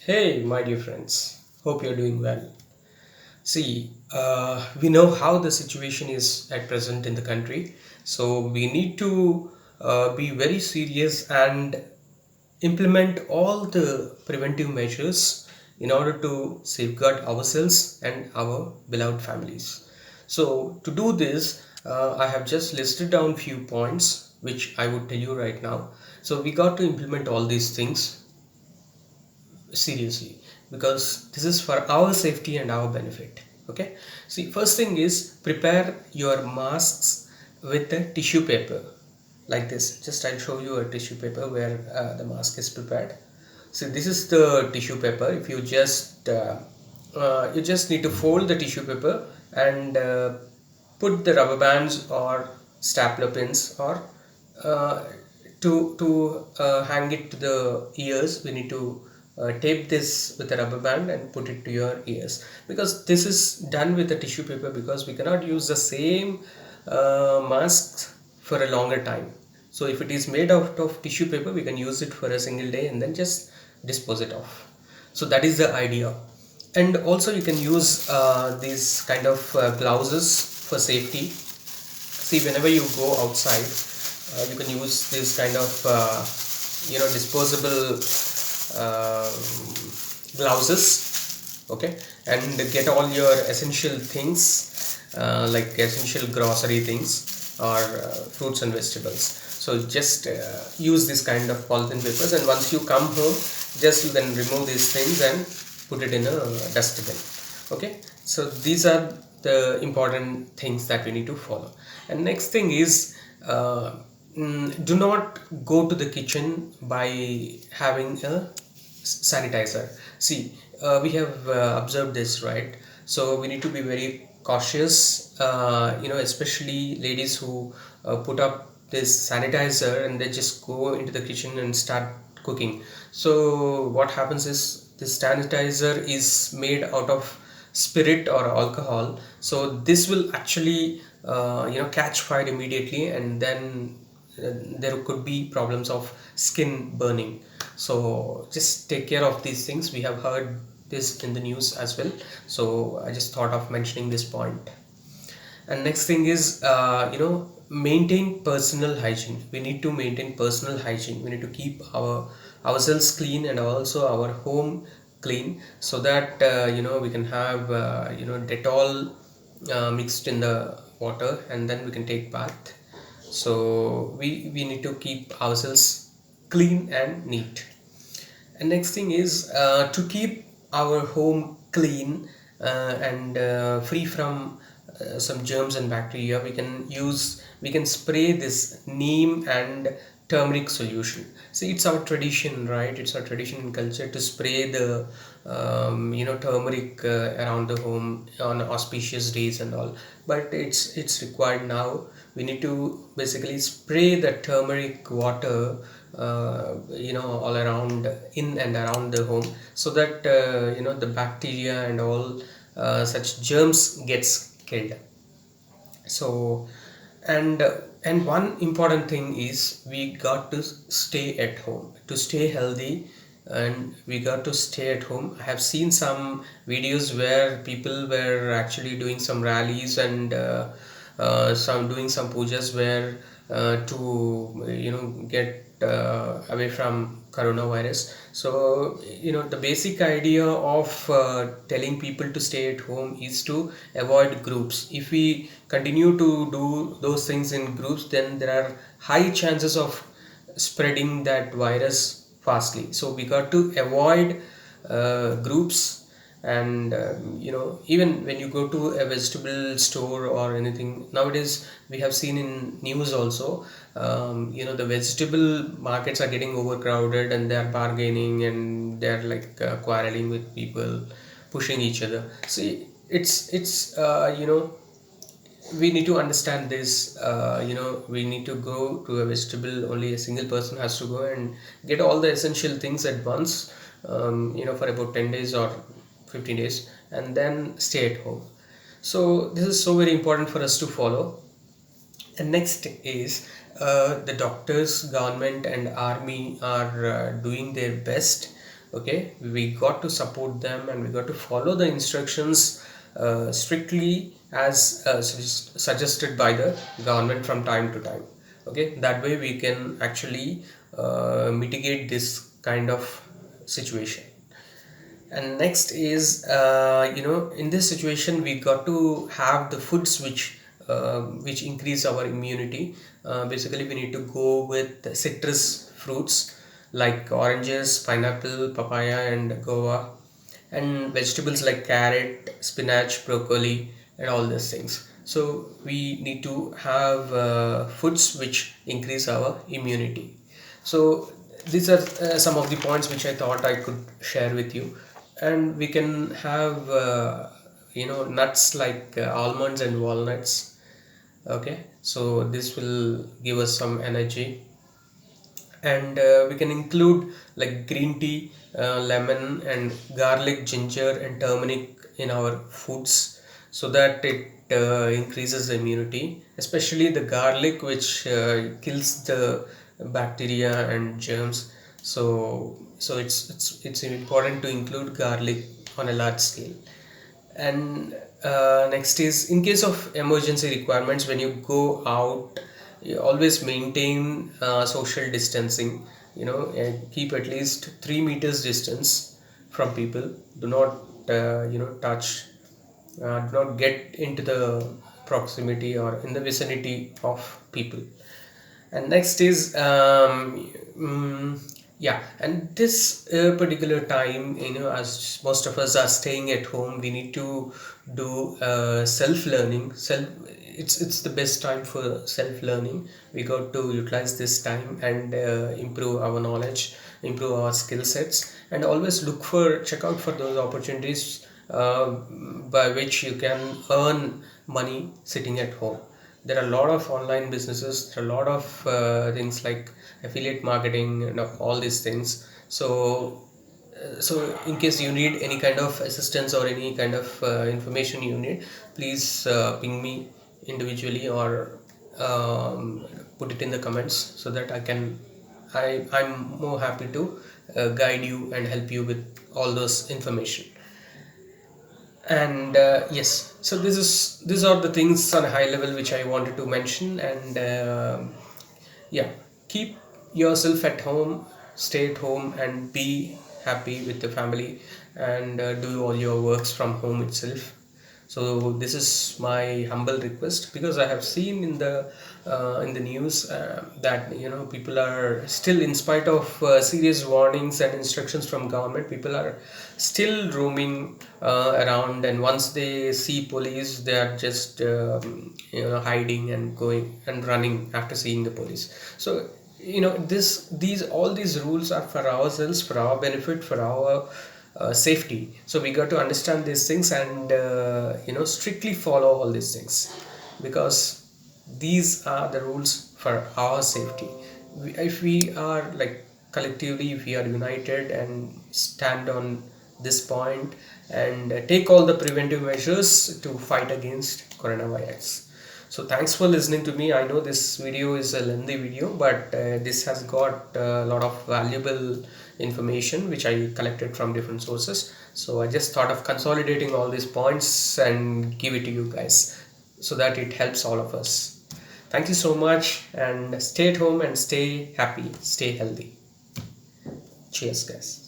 Hey, my dear friends. Hope you're doing well. See, we know how the situation is at present in the country, so we need to be very serious and implement all the preventive measures in order to safeguard ourselves and our beloved families. So, to do this, I have just listed down few points which I would tell you right now. So, we got to implement all these things seriously because this is for our safety and our benefit. Okay, see, first thing is prepare your masks with a tissue paper like this. Just I'll show you a tissue paper where the mask is prepared. So this is the tissue paper. If you just need to fold the tissue paper and put the rubber bands or stapler pins or uh, to hang it to the ears. We need to tape this with a rubber band and put it to your ears, because this is done with a tissue paper, because we cannot use the same mask for a longer time. So if it is made out of tissue paper, we can use it for a single day and then just dispose it off. So that is the idea. And also you can use these kind of blouses for safety. See, whenever you go outside, you can use this kind of disposable uh, blouses. Okay, and get all your essential things, like essential grocery things or fruits and vegetables. So just use this kind of polythene papers, and once you come home, just you can remove these things and put it in a dustbin. Okay, so these are the important things that we need to follow. And next thing is, do not go to the kitchen by having a sanitizer. See, we have observed this, right? So we need to be very cautious, especially ladies who put up this sanitizer and they just go into the kitchen and start cooking. So what happens is, this sanitizer is made out of spirit or alcohol, so this will actually catch fire immediately, and then there could be problems of skin burning. So just take care of these things. We have heard this in the news as well, so I just thought of mentioning this point. And next thing is, maintain personal hygiene. We need to maintain personal hygiene. We need to keep ourselves clean and also our home clean, so that we can have Dettol mixed in the water, and then we can take bath. So we need to keep ourselves clean and neat. And next thing is, to keep our home clean and free from some germs and bacteria, we can spray this neem and turmeric solution. See, it's our tradition, right? It's our tradition and culture to spray the turmeric around the home on auspicious days and all. But it's required now. We need to basically spray the turmeric water all around, in and around the home, so that the bacteria and all such germs gets killed. So, and one important thing is, we got to stay at home to stay healthy, and we got to stay at home. I have seen some videos where people were actually doing some rallies and some doing some pujas, where to get away from coronavirus. So the basic idea of telling people to stay at home is to avoid groups. If we continue to do those things in groups, then there are high chances of spreading that virus fastly. So we got to avoid groups. And even when you go to a vegetable store or anything nowadays, we have seen in news also, the vegetable markets are getting overcrowded, and they are bargaining, and they are like quarreling with people, pushing each other. See, it's we need to understand this. We need to go to a vegetable, only a single person has to go and get all the essential things at once, for about 10 days or 15 days, and then stay at home. So this is so very important for us to follow. And next is, the doctors, government and army are doing their best Okay, we got to support them and we got to follow the instructions strictly as suggested by the government from time to time. Okay, that way we can actually mitigate this kind of situation. And next is, in this situation we got to have the foods which increase our immunity. Basically we need to go with citrus fruits like oranges, pineapple, papaya and guava, and vegetables like carrot, spinach, broccoli and all these things. So we need to have foods which increase our immunity. So these are some of the points which I thought I could share with you. And we can have nuts like almonds and walnuts. Okay, so this will give us some energy. And we can include like green tea, lemon and garlic, ginger and turmeric in our foods, so that it increases the immunity, especially the garlic, which kills the bacteria and germs. So it's important to include garlic on a large scale. And next is, in case of emergency requirements, when you go out, you always maintain social distancing. And keep at least 3 meters distance from people. Do not touch, do not get into the proximity or in the vicinity of people. And next is, yeah, and this particular time, as most of us are staying at home, we need to do self learning. It's the best time for self learning. We got to utilize this time and improve our knowledge, improve our skill sets, and always check out for those opportunities by which you can earn money sitting at home. There are a lot of online businesses, there are a lot of things like affiliate marketing and all these things. So in case you need any kind of assistance or any kind of information you need, please ping me individually or put it in the comments, so that I'm more happy to guide you and help you with all those information. And yes, so these are the things on a high level which I wanted to mention. And yeah, keep yourself at home, stay at home and be happy with the family, and do all your works from home itself. So this is my humble request, because I have seen in the news that people are still, in spite of serious warnings and instructions from government, people are still roaming around, and once they see police, they are just hiding and going and running after seeing the police. So these all these rules are for ourselves, for our benefit, for our safety. So we got to understand these things and strictly follow all these things, because these are the rules for our safety. If we are like collectively, if we are united and stand on this point and take all the preventive measures to fight against coronavirus. So thanks for listening to me. I know this video is a lengthy video, but this has got a lot of valuable information which I collected from different sources. So I just thought of consolidating all these points and give it to you guys, so that it helps all of us. Thank you so much, and stay at home and stay happy, stay healthy. Cheers, guys.